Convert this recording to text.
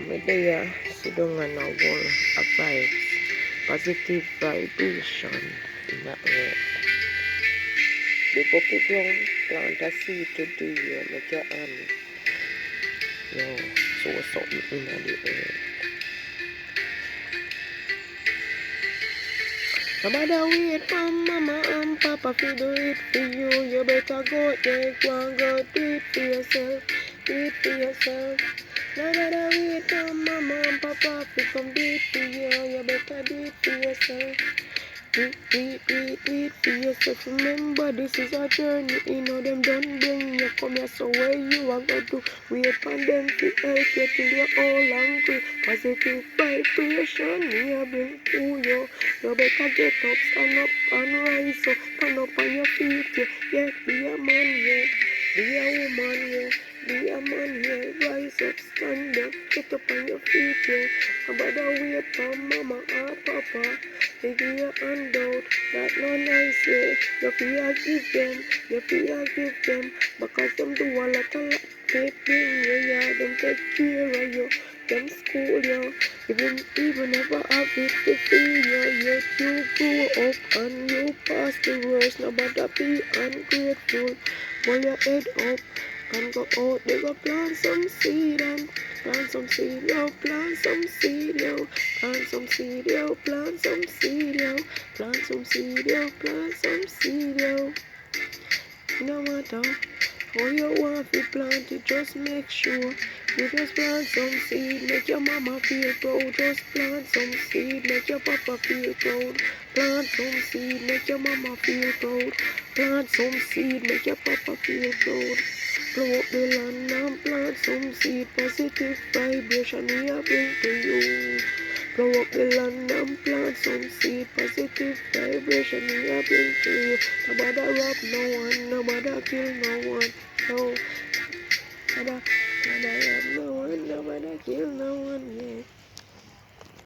Medea Sidonga wall a vibes, positive vibration in the air. The poppy ground, plant a seed today, make your hand, sow something in the earth. No matter wait for mama and papa fi do it for you. You better go there, go and go do it for yourself. Do it for yourself. No matter wait for mama and papa fi come do it for you. You better do it for yourself. Do it for yourself. Remember, this is a journey. You know them don't bring you come here. So where you are going to wait for them to help you till you're all hungry. Positive vibration, me bring to you. You better get up, stand up and rise up. Stand up on your feet, yeah. Be a man, yeah. Be a woman, yeah. Be a man, yeah. Rise up, stand up, get up on your feet, yeah. No bother wait for mama or papa. They give you a handout, that no nice, yeah. You feel give them, you feel give them. Because them do a lot of they bring you, yeah. Them take care of you. Them school you, even never have it to feel you, yet you grow up and you pass the worst. No matter be ungrateful, hold your head up and go out. They go plant some seed and plant some seed, yo, plant some seed, yo, plant some seed, yo, plant some seed, yo, plant some seed, yo, plant some seed, yo. No matter how you want to plant it, just make sure you just plant some seed, make your mama feel proud. Just plant some seed, make your papa feel proud. Plant some seed, make your mama feel proud. Plant some seed, make your papa feel proud. Blow up the land and plant some seed, positive vibration we are bring to you. Blow up the land and plant some seed, positive vibration we are bring to you. No bother rob no one, no bother kill no one, no. No bother rob no one, no bother kill no one, yeah.